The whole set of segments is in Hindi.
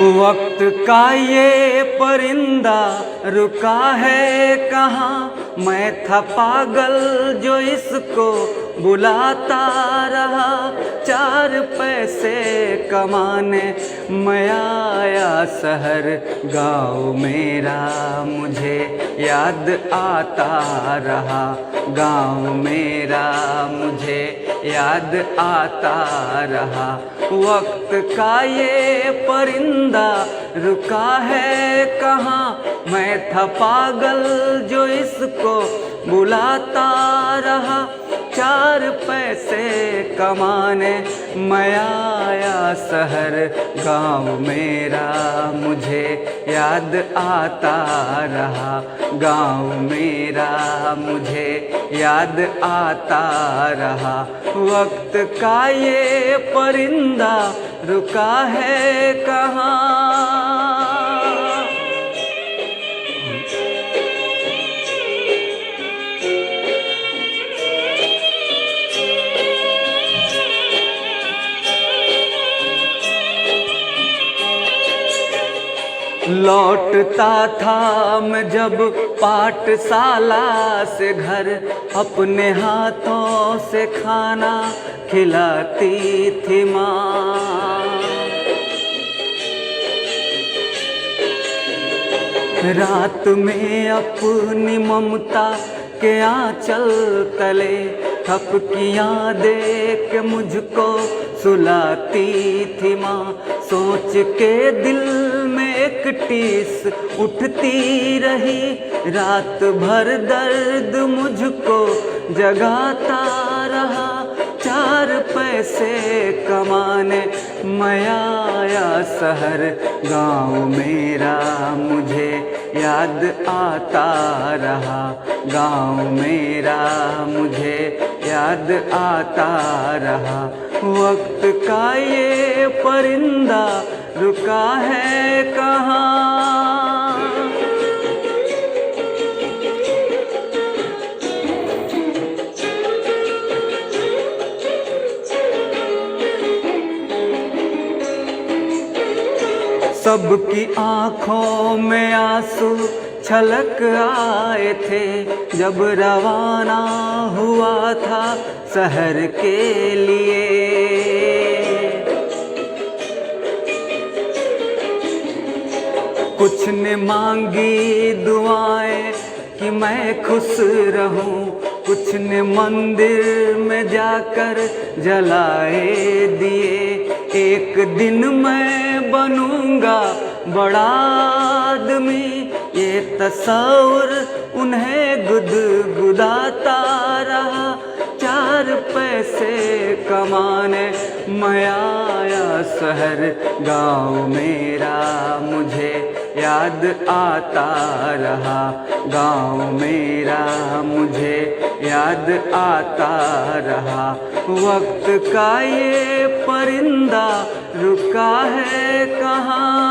वक्त का ये परिंदा रुका है कहाँ, मैं था पागल जो इसको बुलाता रहा। चार पैसे कमाने मैं आया शहर, गाँव मेरा मुझे याद आता रहा। गाँव मेरा मुझे याद आता रहा। वक्त का ये परिंदा रुका है कहाँ, मैं था पागल जो इसको बुलाता रहा। चार पैसे कमाने मैं आया शहर, गाँव मेरा मुझे याद आता रहा। गाँव मेरा मुझे याद आता रहा। वक्त का ये परिंदा रुका है कहाँ। लौटता था मैं जब पाठशाला से घर, अपने हाथों से खाना खिलाती थी माँ। रात में अपनी ममता के आंचल तले थपकियाँ दे के मुझको सुलाती थी माँ। सोच के दिल में एक टीस उठती रही, रात भर दर्द मुझको जगाता रहा। चार पैसे कमाने मैं आया शहर, गाँव मेरा मुझे याद आता रहा। गाँव मेरा मुझे याद आता रहा। वक्त का ये परिंदा रुका है कहाँ। सबकी आँखों में आंसू छलक आए थे जब रवाना हुआ था शहर के लिए। कुछ ने मांगी दुआएं कि मैं खुश रहूं, कुछ ने मंदिर में जाकर जलाए दिए। एक दिन मैं बनूंगा बड़ा आदमी, ये तस्वीर उन्हें गुदगुदाता रहा। चार पैसे कमाने मैं आया शहर, गाँव मेरा मुझे याद आता रहा। गाँव मेरा मुझे याद आता रहा। वक्त का ये परिंदा रुका है कहाँ।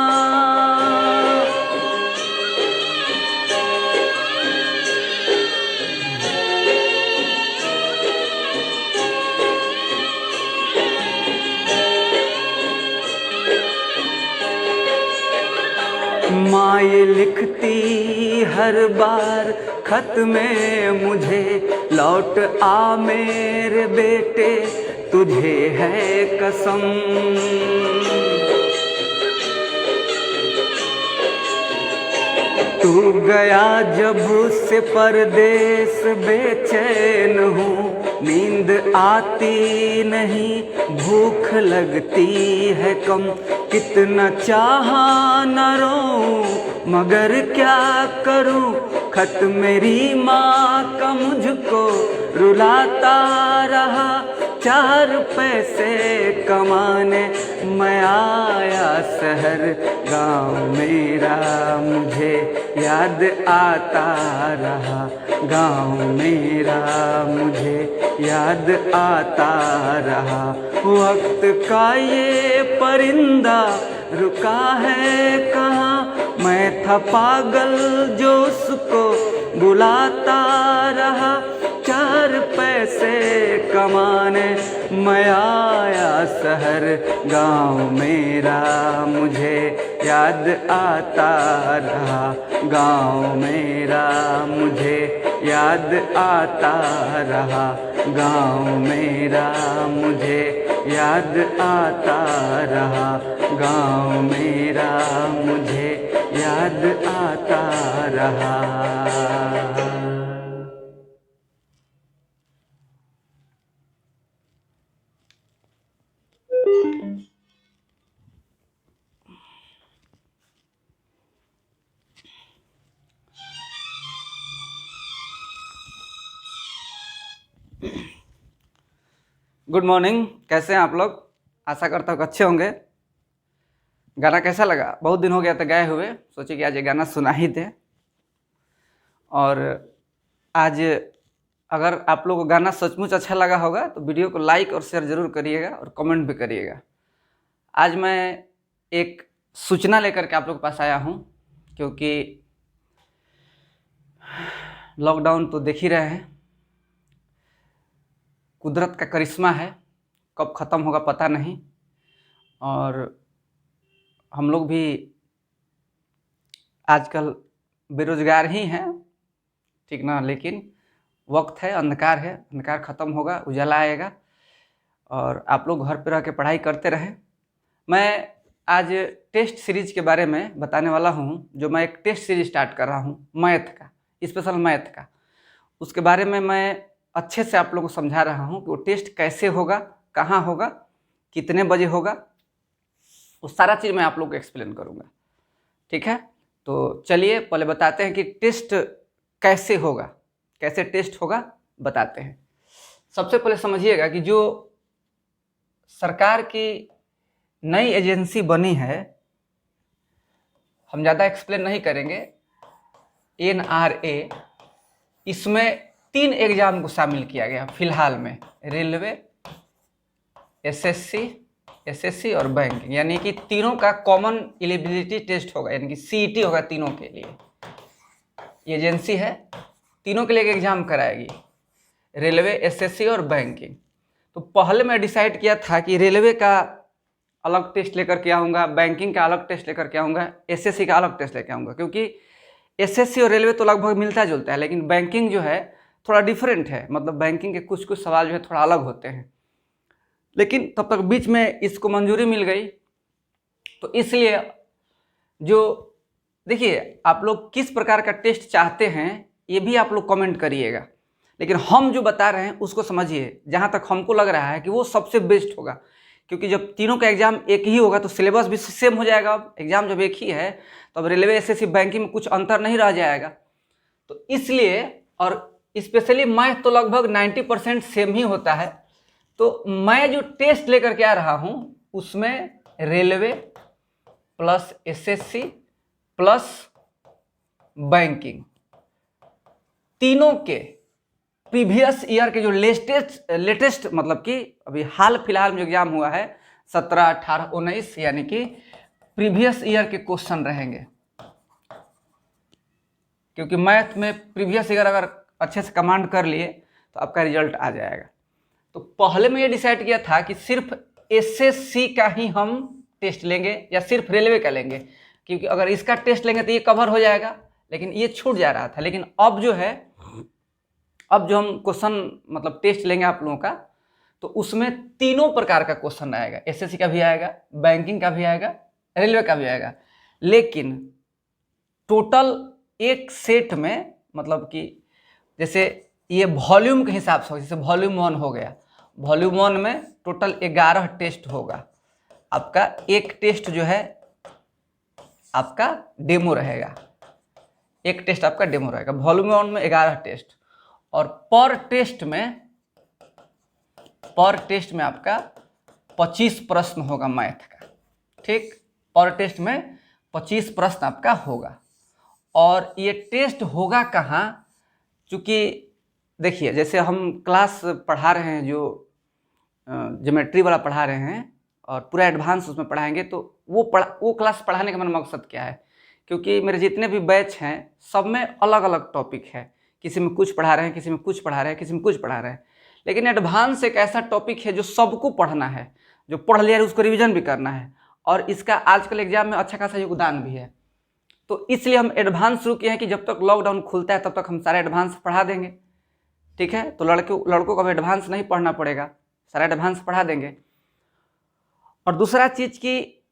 माँ ये लिखती हर बार खत में मुझे, लौट आ मेरे बेटे तुझे है कसम। तू गया जब से परदेस बेचैन हूँ, नींद आती नहीं भूख लगती है कम। कितना चाहा न रोऊं मगर क्या करूं, खत मेरी माँ का मुझको रुलाता रहा। चार पैसे कमाने मैं आया शहर, गाँव मेरा मुझे याद आता रहा। गाँव मेरा मुझे याद आता रहा। वक्त का ये परिंदा रुका है कहाँ, मैं था पागल जो उसको बुलाता रहा। चार पैसे कमाने मैं आया शहर, गाँव मेरा मुझे याद आता रहा। गाँव मेरा मुझे याद आता रहा। गाँव मेरा मुझे याद आता रहा। गाँव मेरा मुझे याद आता रहा। गुड मॉर्निंग, कैसे हैं आप लोग? आशा करता हूँ कि अच्छे होंगे। गाना कैसा लगा? बहुत दिन हो गया था गए हुए, सोचे कि आज ये गाना सुना ही दे। और आज अगर आप लोगों को गाना सचमुच अच्छा लगा होगा तो वीडियो को लाइक और शेयर ज़रूर करिएगा और कमेंट भी करिएगा। आज मैं एक सूचना लेकर के आप लोगों के पास आया हूँ, क्योंकि लॉकडाउन तो देख ही रहे हैं, कुदरत का करिश्मा है, कब ख़त्म होगा पता नहीं। और हम लोग भी आजकल बेरोजगार ही हैं, ठीक ना, लेकिन वक्त है, अंधकार है, अंधकार ख़त्म होगा, उजाला आएगा और आप लोग घर पर रह के पढ़ाई करते रहें। मैं आज टेस्ट सीरीज के बारे में बताने वाला हूँ, जो मैं एक टेस्ट सीरीज स्टार्ट कर रहा हूँ मैथ का, स्पेशल मैथ का। उसके बारे में मैं अच्छे से आप लोगों को समझा रहा हूँ कि वो टेस्ट कैसे होगा, कहाँ होगा, कितने बजे होगा, वो सारा चीज़ मैं आप लोगों को एक्सप्लेन करूँगा, ठीक है। तो चलिए पहले बताते हैं कि टेस्ट कैसे होगा, कैसे टेस्ट होगा बताते हैं। सबसे पहले समझिएगा कि जो सरकार की नई एजेंसी बनी है, हम ज़्यादा एक्सप्लेन नहीं करेंगे, NRA, इसमें 3 एग्जाम को शामिल किया गया फिलहाल में, रेलवे, SSC और बैंक, यानी कि तीनों का कॉमन एलिजिबिलिटी टेस्ट होगा, यानी कि CET होगा तीनों के लिए। ये एजेंसी है, तीनों के लिए एक एग्जाम कराएगी, रेलवे, SSC और बैंकिंग। तो पहले मैं डिसाइड किया था कि रेलवे का अलग टेस्ट लेकर के आऊँगा, बैंकिंग का अलग टेस्ट लेकर के आऊँगा, SSC का अलग टेस्ट लेकर आऊँगा, क्योंकि SSC और रेलवे तो लगभग मिलता जुलता है, लेकिन बैंकिंग जो है थोड़ा डिफरेंट है, मतलब बैंकिंग के कुछ कुछ सवाल जो है थोड़ा अलग होते हैं। लेकिन तब तक बीच में इसको मंजूरी मिल गई, तो इसलिए जो देखिए, आप लोग किस प्रकार का टेस्ट चाहते हैं ये भी आप लोग कमेंट करिएगा, लेकिन हम जो बता रहे हैं उसको समझिए। जहाँ तक हमको लग रहा है कि वो सबसे बेस्ट होगा, क्योंकि जब तीनों का एग्जाम एक ही होगा तो सिलेबस भी सेम हो जाएगा। अब एग्जाम जब एक ही है तो अब रेलवे, SSC, बैंकिंग में कुछ अंतर नहीं रह जाएगा। तो इसलिए, और स्पेशली मैथ तो लगभग 90% सेम ही होता है। तो मैं जो टेस्ट लेकर के आ रहा हूं उसमें railway plus SSC plus banking, तीनों के प्रीवियस ईयर के जो लेटेस्ट मतलब कि अभी हाल फिलहाल में एग्जाम हुआ है 17, 18, 19, यानी कि प्रीवियस ईयर के क्वेश्चन रहेंगे। क्योंकि मैथ में प्रीवियस ईयर अगर अच्छे से कमांड कर लिए तो आपका रिजल्ट आ जाएगा। तो पहले मैं ये डिसाइड किया था कि सिर्फ SSC का ही हम टेस्ट लेंगे या सिर्फ रेलवे का लेंगे, क्योंकि अगर इसका टेस्ट लेंगे तो ये कवर हो जाएगा, लेकिन ये छूट जा रहा था। लेकिन अब जो है, अब जो हम क्वेश्चन मतलब टेस्ट लेंगे आप लोगों का, तो उसमें तीनों प्रकार का क्वेश्चन आएगा, SSC का भी आएगा, बैंकिंग का भी आएगा, रेलवे का भी आएगा। लेकिन टोटल एक सेट में, मतलब कि जैसे ये वॉल्यूम के हिसाब से, जैसे वॉल्यूम 1 हो गया, वॉल्यूम 1 में टोटल 11 टेस्ट होगा। आपका एक टेस्ट जो है आपका डेमो रहेगा, एक टेस्ट आपका डेमो रहेगा। वॉल्यूम 1 में 11 टेस्ट, और पर टेस्ट में आपका 25 प्रश्न होगा मैथ का, ठीक। पर टेस्ट में 25 प्रश्न आपका होगा। और ये टेस्ट होगा कहाँ? चूँकि देखिए, जैसे हम क्लास पढ़ा रहे हैं, जो ज्योमेट्री वाला पढ़ा रहे हैं और पूरा एडवांस उसमें पढ़ाएंगे, तो वो क्लास पढ़ाने का मेरा मकसद क्या है? क्योंकि मेरे जितने भी बैच हैं सब में अलग अलग टॉपिक है, किसी में कुछ पढ़ा रहे हैं, किसी में कुछ पढ़ा रहे हैं, किसी में कुछ पढ़ा रहे हैं। लेकिन एडवांस एक ऐसा टॉपिक है जो सबको पढ़ना है, जो पढ़ लिया है उसको रिवीजन भी करना है। और इसका आजकल एग्जाम में अच्छा खासा योगदान भी है। तो इसलिए हम एडवांस शुरू किए हैं कि जब तक लॉकडाउन खुलता है तब तक हम सारा एडवांस पढ़ा देंगे। ठीक है, तो लड़कों को अब एडवांस नहीं पढ़ना पड़ेगा, सारा एडवांस पढ़ा देंगे। और दूसरा चीज़ कि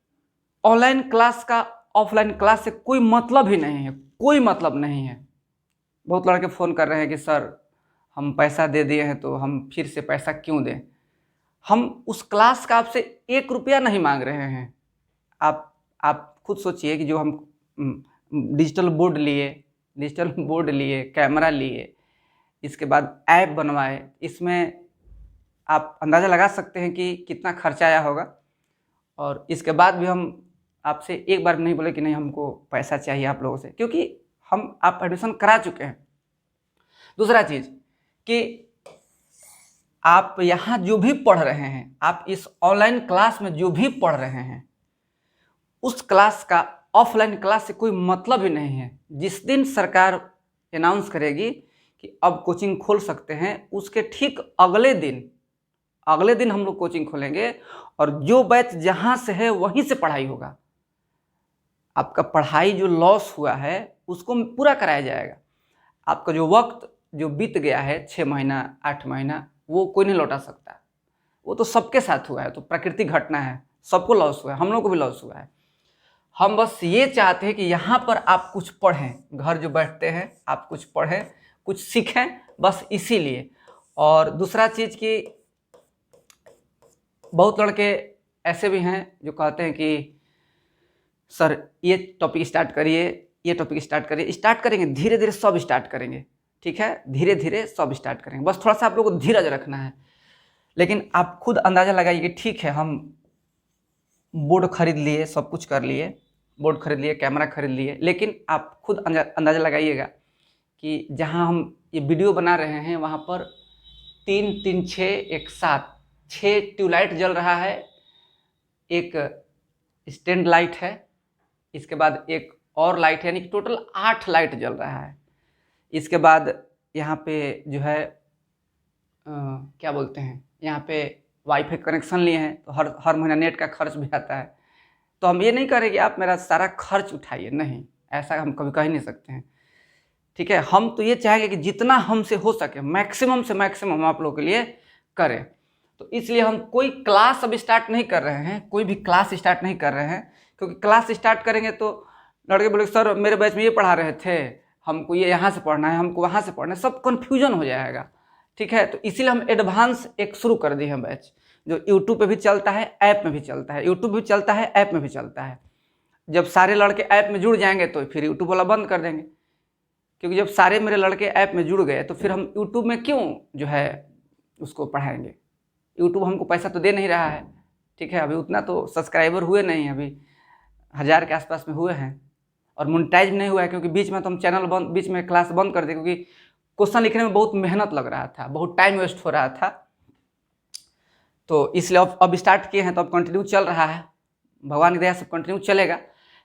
ऑनलाइन क्लास का ऑफलाइन क्लास से कोई मतलब ही नहीं है, कोई मतलब नहीं है। बहुत लड़के फ़ोन कर रहे हैं कि सर हम पैसा दे दिए हैं तो हम फिर से पैसा क्यों दें। हम उस क्लास का आपसे 1 रुपया नहीं मांग रहे हैं। आप खुद सोचिए कि जो हम डिजिटल बोर्ड लिए, कैमरा लिए, इसके बाद ऐप बनवाए, इसमें आप अंदाज़ा लगा सकते हैं कि कितना खर्चा आया होगा। और इसके बाद भी हम आपसे एक बार नहीं बोले कि नहीं हमको पैसा चाहिए आप लोगों से, क्योंकि आप एडमिशन करा चुके हैं। दूसरा चीज़ कि आप यहाँ जो भी पढ़ रहे हैं, आप इस ऑनलाइन क्लास में जो भी पढ़ रहे हैं, उस क्लास का ऑफलाइन क्लास से कोई मतलब ही नहीं है। जिस दिन सरकार अनाउंस करेगी कि अब कोचिंग खोल सकते हैं, उसके ठीक अगले दिन हम लोग कोचिंग खोलेंगे और जो बैच जहाँ से है वहीं से पढ़ाई होगा। आपका पढ़ाई जो लॉस हुआ है उसको पूरा कराया जाएगा। आपका जो वक्त जो बीत गया है 6 महीना 8 महीना, वो कोई नहीं लौटा सकता। वो तो सबके साथ हुआ है, तो प्राकृतिक घटना है, सबको लॉस हुआ है, हम लोग को भी लॉस हुआ है। हम बस ये चाहते हैं कि यहाँ पर आप कुछ पढ़ें, घर जो बैठते हैं आप कुछ पढ़ें, कुछ सीखें, बस इसीलिए। और दूसरा चीज़ कि बहुत लड़के ऐसे भी हैं जो कहते हैं कि सर ये टॉपिक स्टार्ट करिए, ये टॉपिक स्टार्ट करिए। स्टार्ट करेंगे, धीरे धीरे सब स्टार्ट करेंगे, ठीक है, धीरे धीरे सब स्टार्ट करेंगे। बस थोड़ा सा आप लोगों को धीरज रखना है। लेकिन आप खुद अंदाज़ा लगाइए कि ठीक है, हम बोर्ड खरीद लिए, सब कुछ कर लिए, बोर्ड खरीद लिए, कैमरा खरीद लिए, लेकिन आप खुद अंदाज़ा लगाइएगा कि जहाँ हम ये वीडियो बना रहे हैं वहाँ पर 3 3 6 एक साथ 6 ट्यूबलाइट जल रहा है, एक स्टैंड लाइट है, इसके बाद एक और लाइट है, यानी कि टोटल 8 लाइट जल रहा है। इसके बाद यहाँ पे जो है क्या बोलते हैं, यहाँ पे वाईफाई कनेक्शन लिए हैं, तो हर महीना नेट का खर्च भी आता है। तो हम ये नहीं करें कि आप मेरा सारा खर्च उठाइए, नहीं, ऐसा हम कभी कह ही नहीं सकते हैं। ठीक है, हम तो ये चाहेंगे कि जितना हमसे हो सके मैक्सिमम से मैक्सिमम हम आप लोगों के लिए करें। तो इसलिए हम कोई क्लास अब स्टार्ट नहीं कर रहे हैं, कोई भी क्लास स्टार्ट नहीं कर रहे हैं, क्योंकि क्लास स्टार्ट करेंगे तो लड़के बोले सर मेरे बैच में ये पढ़ा रहे थे, हमको ये यहाँ से पढ़ना है, हमको वहाँ से पढ़ना है, सब कन्फ्यूजन हो जाएगा। ठीक है, तो इसीलिए हम एडवांस एक शुरू कर दिए हैं बैच, जो यूट्यूब पे भी चलता है, ऐप में भी चलता है, यूट्यूब भी चलता है, ऐप में भी चलता है। जब सारे लड़के ऐप में जुड़ जाएंगे तो फिर यूट्यूब वाला बंद कर देंगे, क्योंकि जब सारे मेरे लड़के ऐप में जुड़ गए तो फिर हम यूट्यूब में क्यों जो है उसको पढ़ाएंगे। यूट्यूब हमको पैसा तो दे नहीं रहा है, ठीक है, अभी उतना तो सब्सक्राइबर हुए नहीं, अभी 1000 के आसपास में हुए हैं, और मोनेटाइज नहीं हुआ है, क्योंकि बीच में तो हम बीच में क्लास बंद कर दिए, क्योंकि क्वेश्चन लिखने में बहुत मेहनत लग रहा था, बहुत टाइम वेस्ट हो रहा था। तो इसलिए अब स्टार्ट किए हैं, तो अब कंटिन्यू चल रहा है, भगवान की दया से कंटिन्यू चलेगा।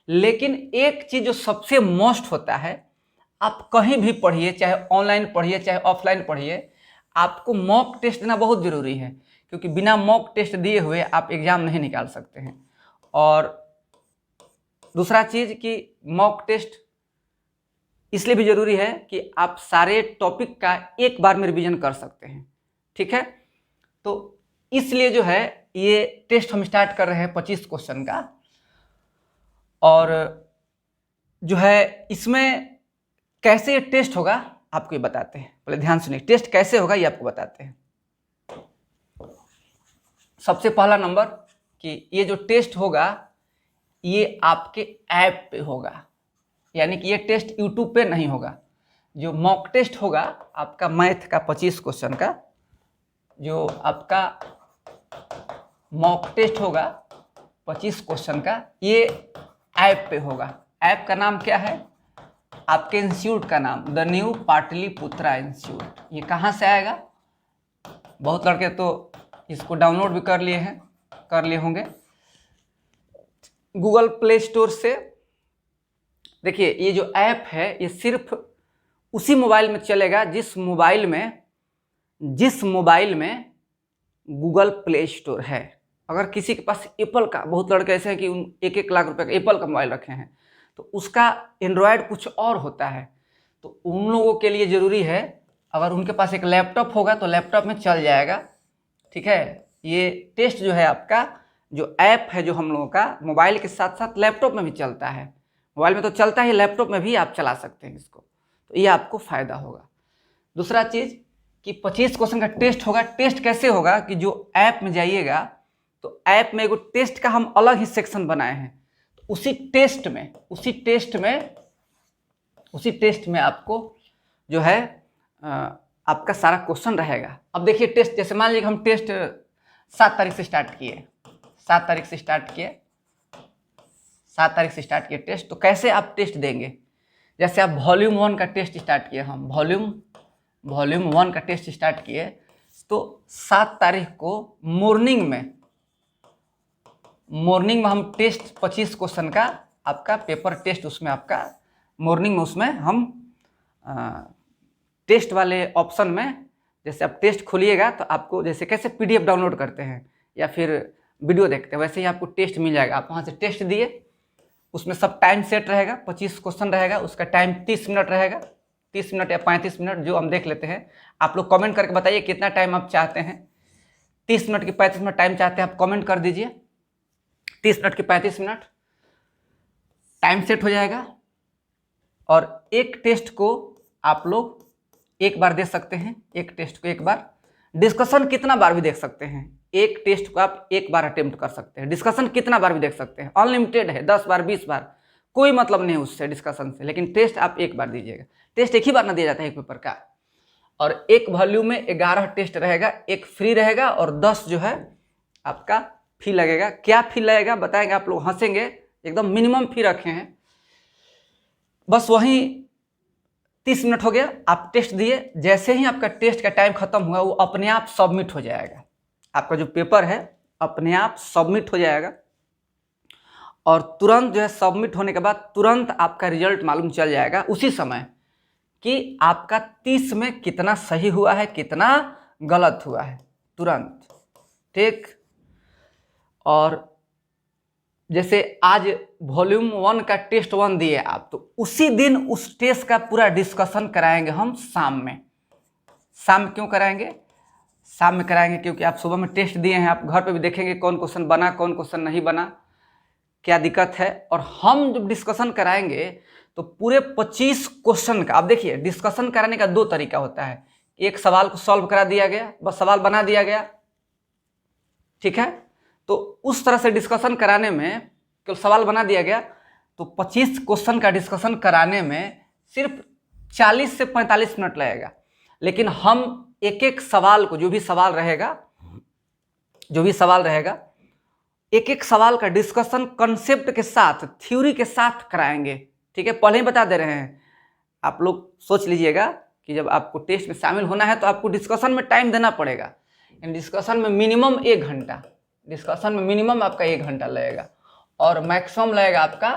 लेकिन एक चीज़ जो सबसे मोस्ट होता है, आप कहीं भी पढ़िए, चाहे ऑनलाइन पढ़िए चाहे ऑफलाइन पढ़िए, आपको मॉक टेस्ट देना बहुत ज़रूरी है, क्योंकि बिना मॉक टेस्ट दिए हुए आप एग्ज़ाम नहीं निकाल सकते हैं। और दूसरा चीज़ कि मॉक टेस्ट इसलिए भी ज़रूरी है कि आप सारे टॉपिक का एक बार में रिवीजन कर सकते हैं। ठीक है, तो इसलिए जो है ये टेस्ट हम स्टार्ट कर रहे हैं 25 क्वेश्चन का। और जो है इसमें कैसे ये टेस्ट होगा आपको ये बताते हैं, पहले ध्यान सुनिए, टेस्ट कैसे होगा ये आपको बताते हैं। सबसे पहला नंबर कि ये जो टेस्ट होगा ये आपके ऐप पे होगा, यानी कि ये टेस्ट यूट्यूब पे नहीं होगा। जो मॉक टेस्ट होगा आपका मैथ का 25 क्वेश्चन का, जो आपका मॉक टेस्ट होगा 25 क्वेश्चन का, ये ऐप पे होगा। ऐप का नाम क्या है, आपके इंस्टीट्यूट का नाम, द न्यू पाटलिपुत्रा इंस्टीट्यूट। ये कहाँ से आएगा, बहुत लड़के तो इसको डाउनलोड भी कर लिए होंगे गूगल प्ले स्टोर से। देखिए ये जो ऐप है ये सिर्फ उसी मोबाइल में चलेगा जिस मोबाइल में गूगल प्ले स्टोर है। अगर किसी के पास एप्पल का, बहुत लड़के ऐसे हैं कि उन 1-1 लाख रुपए का एप्पल का मोबाइल रखे हैं, तो उसका एंड्रॉयड कुछ और होता है। तो उन लोगों के लिए ज़रूरी है, अगर उनके पास एक लैपटॉप होगा तो लैपटॉप में चल जाएगा। ठीक है, ये टेस्ट जो है आपका, जो ऐप है जो हम लोगों का, मोबाइल के साथ साथ लैपटॉप में भी चलता है। मोबाइल में तो चलता है, लैपटॉप में भी आप चला सकते हैं इसको, तो ये आपको फ़ायदा होगा। दूसरा चीज़ कि 25 क्वेश्चन का टेस्ट होगा। टेस्ट कैसे होगा कि जो ऐप में जाइएगा तो ऐप में एगो टेस्ट का हम अलग ही सेक्शन बनाए हैं, तो उसी टेस्ट में आपको जो है आपका सारा क्वेश्चन रहेगा। अब देखिए टेस्ट, जैसे मान लीजिए हम टेस्ट 7 तारीख से स्टार्ट किए, 7 तारीख से स्टार्ट किए टेस्ट। तो कैसे आप टेस्ट देंगे? जैसे आप वॉल्यूम 1 का टेस्ट स्टार्ट किए, हम वॉल्यूम 1 का टेस्ट स्टार्ट किए, तो 7 तारीख को मॉर्निंग में हम टेस्ट 25 क्वेश्चन का आपका पेपर टेस्ट, उसमें आपका मॉर्निंग में उसमें हम टेस्ट वाले ऑप्शन में, जैसे आप टेस्ट खोलिएगा तो आपको जैसे कैसे PDF डाउनलोड करते हैं या फिर वीडियो देखते हैं, वैसे ही आपको टेस्ट मिल जाएगा। आप वहाँ से टेस्ट दिए, उसमें सब टाइम सेट रहेगा, 25 क्वेश्चन रहेगा, उसका टाइम 30 मिनट रहेगा, 30 मिनट या 35 मिनट जो हम देख लेते हैं। आप लोग कमेंट करके बताइए कितना टाइम आप चाहते हैं, 30 मिनट की 35 मिनट टाइम चाहते हैं, आप कमेंट कर दीजिए। 30 मिनट की 35 मिनट टाइम सेट हो जाएगा। और एक टेस्ट को आप लोग एक बार दे सकते हैं, एक टेस्ट को एक बार। डिस्कशन कितना बार भी देख सकते हैं, एक टेस्ट को आप एक बार अटेम्प्ट कर सकते हैं। डिस्कशन कितना बार भी देख सकते हैं, अनलिमिटेड है, 10 बार 20 बार, कोई मतलब नहीं उससे, डिस्कशन से। लेकिन टेस्ट आप एक बार दीजिएगा। टेस्ट एक ही बार ना दिया जाता है एक पेपर का। और एक वॉल्यूम में 11 टेस्ट रहेगा, एक फ्री रहेगा और 10 जो है आपका फी लगेगा। क्या फी लगेगा बताएंगे, आप लोग हंसेंगे, एकदम मिनिमम फी रखे हैं। बस वहीं 30 मिनट हो गया, आप टेस्ट दिए, जैसे ही आपका टेस्ट का टाइम खत्म हुआ वो अपने आप सबमिट हो जाएगा। आपका जो पेपर है अपने आप सबमिट हो जाएगा और तुरंत जो है सबमिट होने के बाद तुरंत आपका रिजल्ट मालूम चल जाएगा उसी समय कि आपका 30 में कितना सही हुआ है, कितना गलत हुआ है, तुरंत। ठीक। और जैसे आज वॉल्यूम 1 का टेस्ट 1 दिए आप, तो उसी दिन उस टेस्ट का पूरा डिस्कशन कराएंगे हम शाम में। शाम क्यों कराएंगे? शाम में कराएंगे क्योंकि आप सुबह में टेस्ट दिए हैं, आप घर पे भी देखेंगे कौन क्वेश्चन बना, कौन क्वेश्चन नहीं बना, क्या दिक्कत है। और हम जब डिस्कशन कराएंगे तो पूरे 25 क्वेश्चन का, आप देखिए डिस्कशन कराने का 2 तरीका होता है। एक सवाल को सॉल्व करा दिया गया, बस सवाल बना दिया गया, ठीक है। तो उस तरह से डिस्कशन कराने में, केवल सवाल बना दिया गया, तो 25 क्वेश्चन का डिस्कशन कराने में सिर्फ 40 से 45 मिनट लगेगा। लेकिन हम एक एक सवाल को, जो भी सवाल रहेगा, एक एक सवाल का डिस्कशन कंसेप्ट के साथ, थ्योरी के साथ कराएंगे। ठीक है, पहले ही बता दे रहे हैं। आप लोग सोच लीजिएगा कि जब आपको टेस्ट में शामिल होना है तो आपको डिस्कशन में टाइम देना पड़ेगा। डिस्कशन में मिनिमम 1 घंटा, डिस्कशन में मिनिमम आपका 1 घंटा लगेगा और मैक्सिमम लगेगा आपका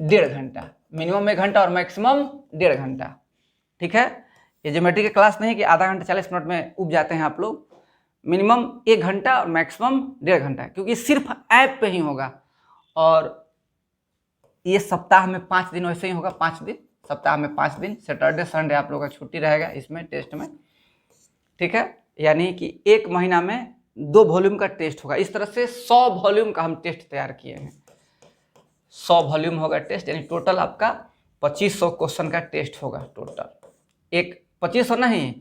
1.5 घंटा। मिनिमम 1 घंटा और मैक्सिमम 1.5 घंटा। ठीक है, ये ज्योमेट्री की क्लास नहीं कि आधा घंटा 40 मिनट में उब जाते हैं आप लोग। मिनिमम 1 घंटा और मैक्सिमम 1.5 घंटा, क्योंकि सिर्फ ऐप पे ही होगा। और ये सप्ताह में 5 दिन वैसे ही होगा, 5 दिन, सप्ताह में 5 दिन, सैटरडे संडे आप लोगों का छुट्टी रहेगा इसमें टेस्ट में। ठीक है, यानी कि 1 महीना में 2 वॉल्यूम का टेस्ट होगा। इस तरह से 100 वॉल्यूम का हम टेस्ट तैयार किए हैं। 100 वॉल्यूम होगा टेस्ट, यानी टोटल आपका 2500 क्वेश्चन का टेस्ट होगा टोटल। एक 2500 नहीं,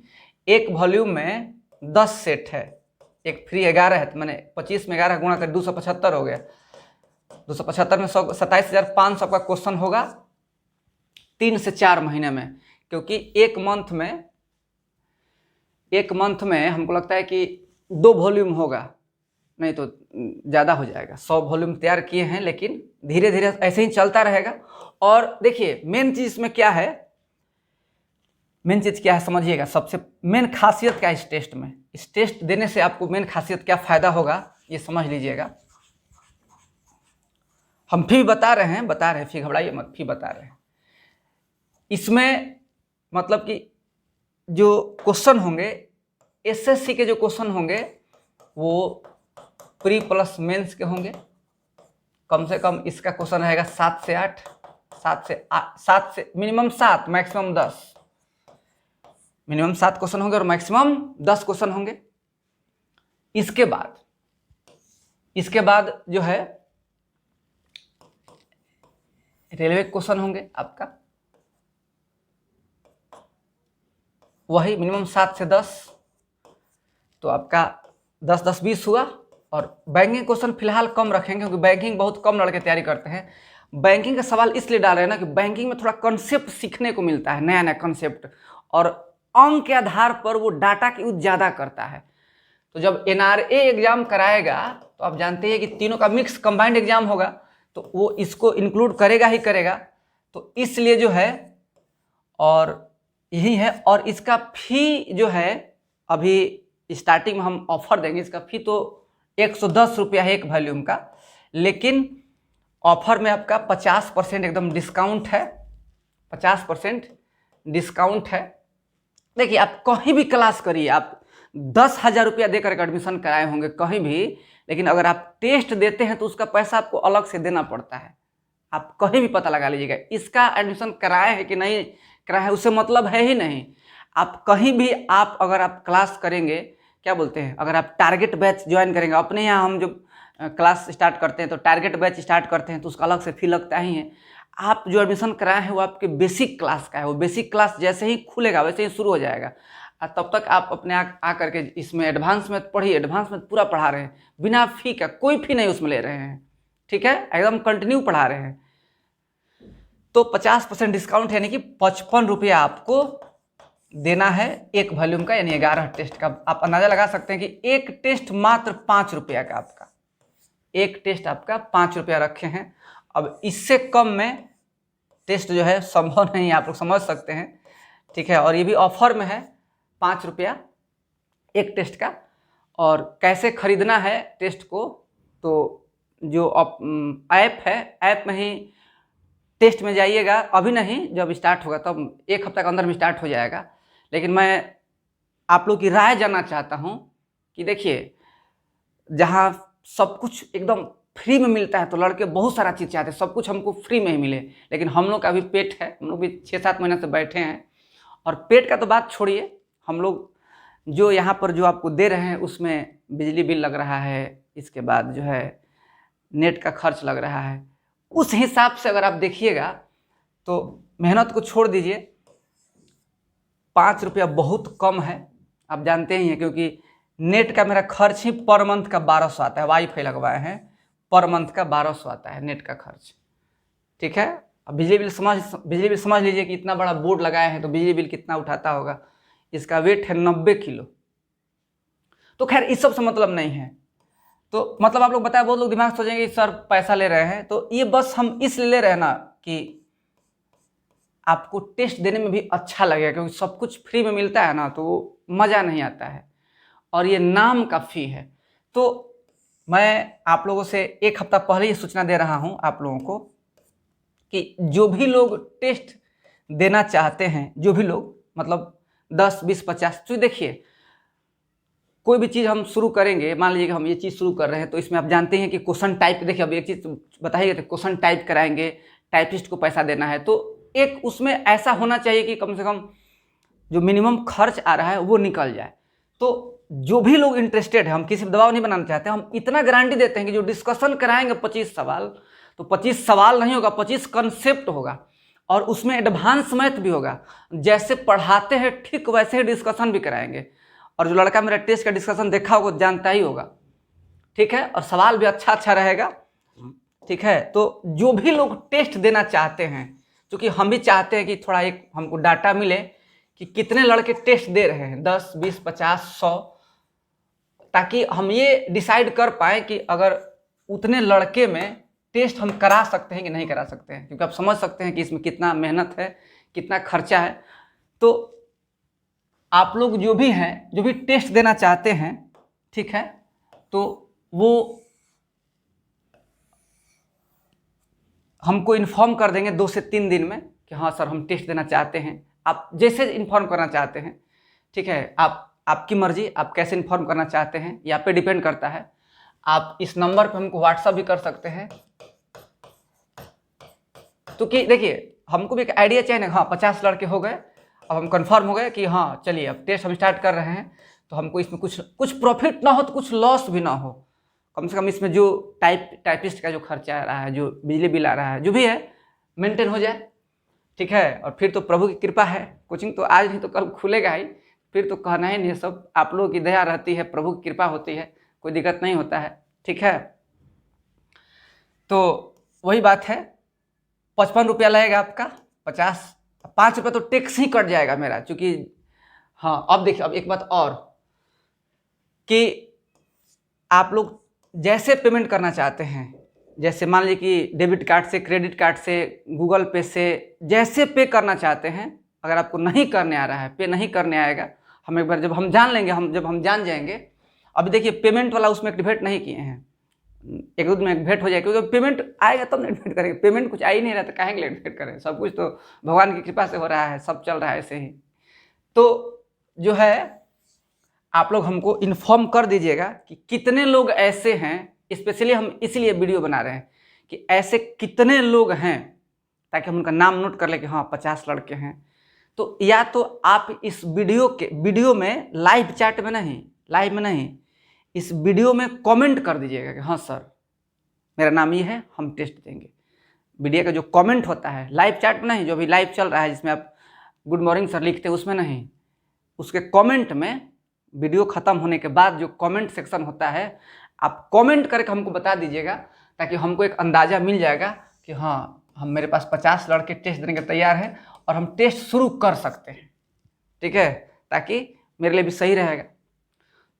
एक वॉल्यूम में 10 सेट है, एक फ्री 11 है, तो मैंने 25 में 11 गुणा कर 275 हो गया। 275 में 27,500 का क्वेश्चन होगा 3 से 4 महीने में, क्योंकि एक मंथ में हमको लगता है कि 2 वॉल्यूम होगा, नहीं तो ज़्यादा हो जाएगा। 100 वॉल्यूम तैयार किए हैं, लेकिन धीरे धीरे ऐसे ही चलता रहेगा। और देखिए मेन चीज़ इसमें क्या है, समझिएगा। सबसे मेन खासियत क्या है इस टेस्ट में, इस टेस्ट देने से आपको मेन खासियत क्या फ़ायदा होगा ये समझ लीजिएगा। हम फी बता रहे हैं, फी घबराइए मत, फी बता रहे हैं। इसमें मतलब कि जो क्वेश्चन होंगे, एसएससी के जो क्वेश्चन होंगे वो प्री प्लस मेंस के होंगे। कम से कम इसका क्वेश्चन रहेगा 7 से 8, 7 से मिनिमम 7, मैक्सिमम 10। मिनिमम 7 क्वेश्चन होंगे और मैक्सिमम 10 क्वेश्चन होंगे। इसके बाद जो है रेलवे क्वेश्चन होंगे आपका, वही मिनिमम 7 से 10, तो आपका 10 10 20 हुआ। और बैंकिंग क्वेश्चन फिलहाल कम रखेंगे क्योंकि बैंकिंग बहुत कम लड़के तैयारी करते हैं। बैंकिंग का सवाल इसलिए डाल रहे हैं ना कि बैंकिंग में थोड़ा कॉन्सेप्ट सीखने को मिलता है, नया नया कॉन्सेप्ट, और अंक के आधार पर वो डाटा की यूज ज़्यादा करता है। तो जब NRA एग्जाम कराएगा तो आप जानते हैं कि तीनों का मिक्स कंबाइंड एग्जाम होगा, तो वो इसको इंक्लूड करेगा ही करेगा। तो इसलिए जो है, और यही है। और इसका फी जो है अभी स्टार्टिंग में हम ऑफर देंगे, इसका फी तो 110 रुपया है एक वॉल्यूम का, लेकिन ऑफर में आपका 50% एकदम डिस्काउंट है, 50% डिस्काउंट है। देखिए आप कहीं भी क्लास करिए, आप 10,000 रुपया देकर एडमिशन कराए होंगे कहीं भी, लेकिन अगर आप टेस्ट देते हैं तो उसका पैसा आपको अलग से देना पड़ता है। आप कहीं भी पता लगा लीजिएगा, इसका एडमिशन कराए है कि नहीं कराए है उससे मतलब है ही नहीं। आप कहीं भी अगर आप क्लास करेंगे, क्या बोलते हैं, अगर आप टारगेट बैच ज्वाइन करेंगे, अपने यहाँ हम जो क्लास स्टार्ट करते हैं तो टारगेट बैच स्टार्ट करते हैं तो उसका अलग से फी लगता ही है। आप जो एडमिशन कराए हैं वो आपके बेसिक क्लास का है, वो बेसिक क्लास जैसे ही खुलेगा वैसे ही शुरू हो जाएगा। तब तक आप अपने आ करके इसमें एडवांस में पढ़िए, एडवांस में पूरा पढ़ा रहे हैं बिना फी का, कोई फी नहीं उसमें ले रहे हैं, ठीक है, एकदम कंटिन्यू पढ़ा रहे हैं। तो 50% डिस्काउंट यानी कि 55 रुपया आपको देना है एक वॉल्यूम का, यानी 11 टेस्ट का। आप अंदाजा लगा सकते हैं कि एक टेस्ट मात्र 5 रुपया का, आपका एक टेस्ट आपका 5 रुपया रखे हैं। अब इससे कम में टेस्ट जो है संभव नहीं, आप लोग समझ सकते हैं, ठीक है। और ये भी ऑफर में है 5 रुपया एक टेस्ट का। और कैसे खरीदना है टेस्ट को, तो जो ऐप है, ऐप में ही टेस्ट में जाइएगा, अभी नहीं, जब स्टार्ट होगा तब एक हफ्ते के अंदर में स्टार्ट हो जाएगा। लेकिन मैं आप लोग की राय जानना चाहता हूँ कि देखिए, जहाँ सब कुछ एकदम फ्री में मिलता है तो लड़के बहुत सारा चीज़ चाहते हैं, सब कुछ हमको फ्री में ही मिले, लेकिन हम लोग का अभी पेट है, हम लोग भी 6-7 महीने से बैठे हैं। और पेट का तो बात छोड़िए, हम लोग जो यहाँ पर जो आपको दे रहे हैं उसमें बिजली बिल लग रहा है, इसके बाद जो है नेट का खर्च लग रहा है। उस हिसाब से अगर आप देखिएगा तो मेहनत को छोड़ दीजिए, 5 रुपया बहुत कम है, आप जानते ही हैं, क्योंकि नेट का मेरा खर्च ही पर मंथ का 1200 आता है, वाईफाई लगवाए हैं, पर मंथ का 1200 आता है नेट का खर्च, ठीक है। अब बिजली बिल समझ लीजिए कि इतना बड़ा बोर्ड लगाए हैं तो बिजली बिल कितना उठाता होगा। इसका वेट है 90 किलो। तो खैर इस सब से मतलब नहीं है। तो मतलब आप लोग बताए, बहुत लोग दिमाग सोचेंगे सर पैसा ले रहे हैं, तो ये बस हम इसलिए ले रहे हैं ना कि आपको टेस्ट देने में भी अच्छा लगेगा, क्योंकि सब कुछ फ्री में मिलता है ना, तो मज़ा नहीं आता है, और ये नाम का फी है। तो मैं आप लोगों से एक हफ्ता पहले ही सूचना दे रहा हूँ आप लोगों को कि जो भी लोग टेस्ट देना चाहते हैं, जो भी लोग मतलब 10, 20, 50, तो देखिए कोई भी चीज़ हम शुरू करेंगे, मान लीजिए कि हम ये चीज़ शुरू कर रहे हैं, तो इसमें आप जानते हैं कि क्वेश्चन टाइप, देखिए अब एक चीज़ बताइए, तो क्वेश्चन टाइप कराएंगे, टाइपिस्ट को पैसा देना है, तो एक उसमें ऐसा होना चाहिए कि कम से कम जो मिनिमम खर्च आ रहा है वो निकल जाए। तो जो भी लोग इंटरेस्टेड है, हम किसी पर दबाव नहीं बनाना चाहते, हम इतना गारंटी देते हैं कि जो डिस्कशन कराएंगे 25 सवाल, तो 25 सवाल नहीं होगा, 25 कंसेप्ट होगा, और उसमें एडवांस मैथ भी होगा। जैसे पढ़ाते हैं ठीक वैसे ही डिस्कशन भी कराएंगे, और जो लड़का मेरा टेस्ट का डिस्कशन देखा होगा जानता ही होगा, ठीक है, और सवाल भी अच्छा अच्छा रहेगा, ठीक है। तो जो भी लोग टेस्ट देना चाहते हैं, क्योंकि हम भी चाहते हैं कि थोड़ा एक हमको डाटा मिले कि कितने लड़के टेस्ट दे रहे हैं, 10, 20, 50, 100, ताकि हम ये डिसाइड कर पाए कि अगर उतने लड़के में टेस्ट हम करा सकते हैं कि नहीं करा सकते हैं, क्योंकि आप समझ सकते हैं कि इसमें कितना मेहनत है, कितना खर्चा है। तो आप लोग जो भी हैं, जो भी टेस्ट देना चाहते हैं, ठीक है, तो वो हमको इन्फॉर्म कर देंगे 2 से 3 दिन में कि हाँ सर हम टेस्ट देना चाहते हैं। आप जैसे इन्फॉर्म करना चाहते हैं, ठीक है, आपकी मर्जी, आप कैसे इन्फॉर्म करना चाहते हैं, ये आप पे डिपेंड करता है। आप इस नंबर पे हमको व्हाट्सअप भी कर सकते हैं। तो कि देखिए हमको भी एक आइडिया चाहिए ना, हाँ 50 लड़के हो गए, अब हम कंफर्म हो गए कि हाँ चलिए अब टेस्ट हम स्टार्ट कर रहे हैं, तो हमको इसमें कुछ प्रॉफिट ना हो तो कुछ लॉस भी ना हो, कम से कम इसमें जो टाइपिस्ट का जो खर्चा आ रहा है, जो बिजली बिल आ रहा है, जो भी है मेंटेन हो जाए, ठीक है। और फिर तो प्रभु की कृपा है, कोचिंग तो आज नहीं तो कल खुलेगा ही, फिर तो कहना ही नहीं, सब आप लोगों की दया रहती है, प्रभु की कृपा होती है, कोई दिक्कत नहीं होता है, ठीक है। तो वही बात है, 55 रुपया लगेगा आपका, 5 रुपये तो टैक्स ही कट जाएगा मेरा, क्योंकि हाँ अब देखिए, अब एक बात और कि आप लोग जैसे पेमेंट करना चाहते हैं, जैसे मान लीजिए कि डेबिट कार्ड से, क्रेडिट कार्ड से, गूगल पे से, जैसे पे करना चाहते हैं, अगर आपको नहीं करने आ रहा है, पे नहीं करने आएगा, हम एक बार जब हम जान लेंगे, जब हम जान जाएंगे, अभी देखिए पेमेंट वाला उसमें एक्टिवेट नहीं किए हैं, एक दो दिन में एक्टिवेट हो जाएगा, क्योंकि पेमेंट आएगा तब एक्टिवेट करेंगे, पेमेंट कुछ आ ही नहीं रहा तो काहे एक्टिवेट करें, सब कुछ तो भगवान की कृपा से हो रहा है, सब चल रहा है ऐसे ही। तो जो है आप लोग हमको इन्फॉर्म कर दीजिएगा कि कितने लोग ऐसे हैं, स्पेशली हम इसलिए वीडियो बना रहे हैं कि ऐसे कितने लोग हैं, ताकि हम उनका नाम नोट कर ले कि हाँ 50 लड़के हैं। तो या तो आप इस वीडियो में लाइव चैट में नहीं, लाइव में नहीं, इस वीडियो में कमेंट कर दीजिएगा कि हाँ सर मेरा नाम ये है, हम टेस्ट देंगे। वीडियो का जो कमेंट होता है, लाइव चैट में नहीं, जो अभी लाइव चल रहा है जिसमें आप गुड मॉर्निंग सर लिखते हैं, उसमें नहीं, उसके कमेंट में, वीडियो ख़त्म होने के बाद जो कमेंट सेक्शन होता है, आप कमेंट करके हमको बता दीजिएगा, ताकि हमको एक अंदाज़ा मिल जाएगा कि हाँ हम मेरे पास 50 लड़के टेस्ट देने के तैयार हैं और हम टेस्ट शुरू कर सकते हैं, ठीक है, ताकि मेरे लिए भी सही रहेगा।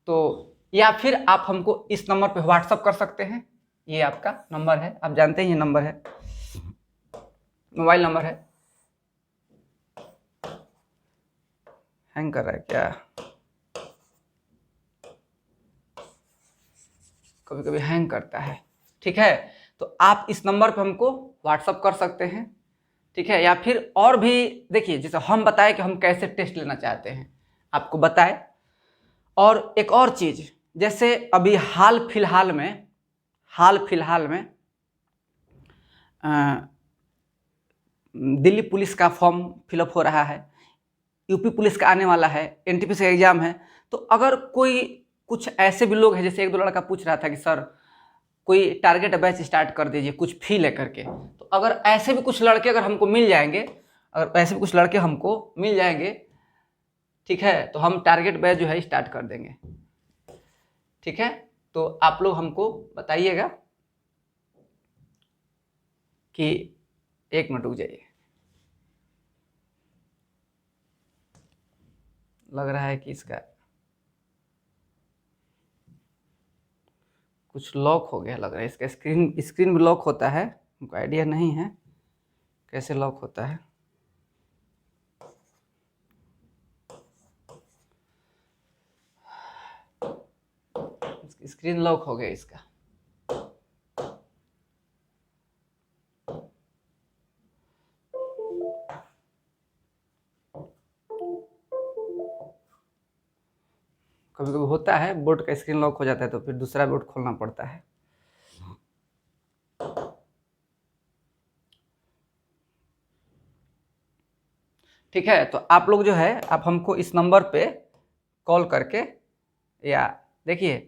तो या फिर आप हमको इस नंबर पे व्हाट्सअप कर सकते हैं, ये आपका नंबर है, आप जानते हैं ये नंबर है, मोबाइल नंबर है। हैंग कर रहा है क्या? कभी कभी हैंग करता है, ठीक है। तो आप इस नंबर पे हमको व्हाट्सअप कर सकते हैं, ठीक है। या फिर और भी देखिए, जैसे हम बताएं कि हम कैसे टेस्ट लेना चाहते हैं, आपको बताएं। और एक और चीज़, जैसे अभी हाल फिलहाल में दिल्ली पुलिस का फॉर्म फिलअप हो रहा है, यूपी पुलिस का आने वाला है, एनटीपीसी का एग्जाम है। तो अगर कोई कुछ ऐसे भी लोग हैं, जैसे एक दो लड़का पूछ रहा था कि सर कोई टारगेट बैच स्टार्ट कर दीजिए कुछ फी लेकर के, तो अगर ऐसे भी कुछ लड़के अगर हमको मिल जाएंगे, ठीक है, तो हम टारगेट बैच जो है स्टार्ट कर देंगे, ठीक है। तो आप लोग हमको बताइएगा कि, एक मिनट रुक जाइए, लग रहा है कि इसका कुछ लॉक हो गया, लग रहा है इसका स्क्रीन भी लॉक होता है, हमको आइडिया नहीं है कैसे लॉक होता है। स्क्रीन लॉक हो गया इसका, कभी कभी होता है बोर्ड का स्क्रीन लॉक हो जाता है, तो फिर दूसरा बोर्ड खोलना पड़ता है। ठीक है, तो आप लोग जो है, आप हमको इस नंबर पे कॉल करके, या देखिए,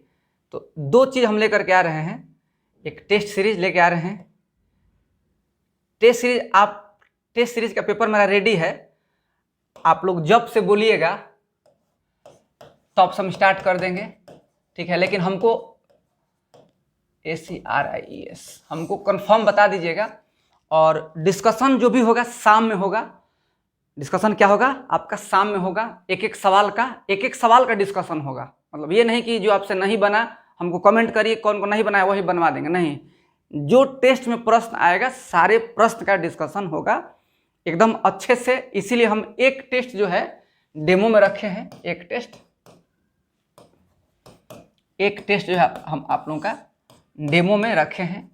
तो दो चीज़ हम लेकर के आ रहे हैं, एक टेस्ट सीरीज लेके आ रहे हैं। टेस्ट सीरीज का पेपर मेरा रेडी है, आप लोग जब से बोलिएगा तब से हम स्टार्ट कर देंगे, ठीक है। लेकिन हमको ACRIES हमको कंफर्म बता दीजिएगा, और डिस्कशन जो भी होगा शाम में होगा। डिस्कशन क्या होगा आपका? शाम में होगा, एक एक सवाल का डिस्कशन होगा। मतलब ये नहीं कि जो आपसे नहीं बना हमको कमेंट करिए, कौन को नहीं बनाया वही बनवा देंगे, नहीं, जो टेस्ट में प्रश्न आएगा सारे प्रश्न का डिस्कशन होगा एकदम अच्छे से। इसीलिए हम एक टेस्ट जो है डेमो में रखे हैं, एक टेस्ट जो है हम आप लोगों का डेमो में रखे हैं,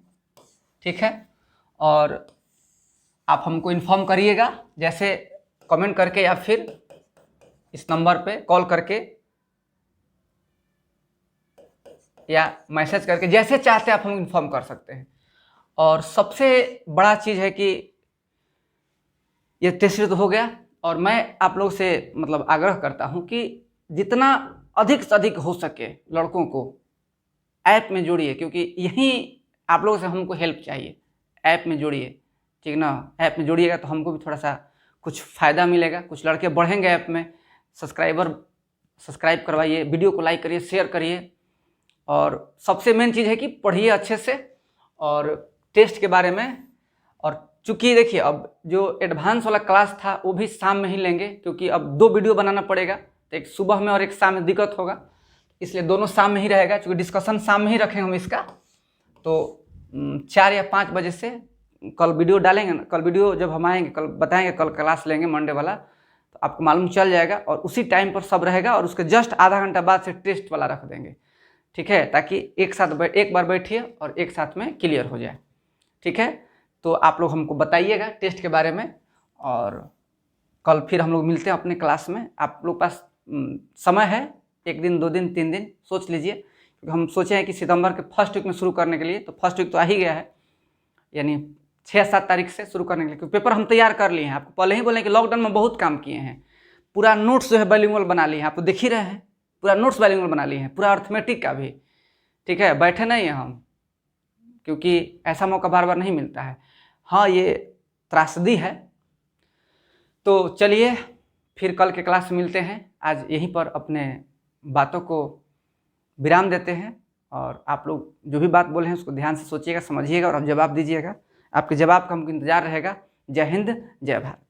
ठीक है। और आप हमको इन्फॉर्म करिएगा, जैसे कमेंट करके या फिर इस नंबर पे कॉल करके। या मैसेज करके, जैसे चाहते हैं आप हम इन्फॉर्म कर सकते हैं। और सबसे बड़ा चीज़ है कि ये टेस्ट सीरीज तो हो गया, और मैं आप लोग से मतलब आग्रह करता हूँ कि जितना अधिक से अधिक हो सके लड़कों को ऐप में जोड़िए, क्योंकि यहीं आप लोगों से हमको हेल्प चाहिए। ऐप में जोड़िए, ठीक ना। ऐप में जोड़िएगा तो हमको भी थोड़ा सा कुछ फ़ायदा मिलेगा, कुछ लड़के बढ़ेंगे ऐप में। सब्सक्राइब करवाइए, वीडियो को लाइक करिए, शेयर करिए, और सबसे मेन चीज़ है कि पढ़िए अच्छे से और टेस्ट के बारे में। और चूँकि देखिए अब जो एडवांस वाला क्लास था वो भी शाम में ही लेंगे, क्योंकि अब 2 वीडियो बनाना पड़ेगा, तो एक सुबह में और एक शाम में दिक्कत होगा, इसलिए दोनों शाम में ही रहेगा। क्योंकि डिस्कशन शाम में ही रखेंगे हम इसका, तो 4 या 5 बजे से कल वीडियो डालेंगे ना। कल वीडियो जब हम आएंगे, कल बताएंगे, कल क्लास लेंगे मंडे वाला, तो आपको मालूम चल जाएगा, और उसी टाइम पर सब रहेगा, और उसके जस्ट आधा घंटा बाद से टेस्ट वाला रख देंगे, ठीक है, ताकि एक बार बैठिए और एक साथ में क्लियर हो जाए, ठीक है। तो आप लोग हमको बताइएगा टेस्ट के बारे में, और कल फिर हम लोग मिलते हैं अपने क्लास में। आप लोग पास समय है, 1 दिन 2 दिन 3 दिन सोच लीजिए, क्योंकि हम सोचे हैं कि सितंबर के फर्स्ट वीक में शुरू करने के लिए, तो फर्स्ट वीक तो आ ही गया है, यानी 6-7 तारीख से शुरू करने के लिए, क्योंकि पेपर हम तैयार कर लिए हैं। आपको पहले ही बोले कि लॉकडाउन में बहुत काम किए हैं, पूरा नोट्स जो है बाइलिंगुअल बना लिए हैं, आप तो देख ही रहे हैं, पूरा नोट्स बाइलिंगुअल बना लिए हैं, पूरा अर्थमेटिक का भी, ठीक है। बैठे नहीं हैं हम, क्योंकि ऐसा मौका बार बार नहीं मिलता है। हाँ, ये त्रासदी है। तो चलिए फिर कल के क्लास में मिलते हैं। आज यहीं पर अपने बातों को विराम देते हैं, और आप लोग जो भी बात बोले हैं उसको ध्यान से सोचिएगा, समझिएगा, और आप जवाब दीजिएगा। आपके जवाब का हमको इंतजार रहेगा। जय हिंद, जय भारत।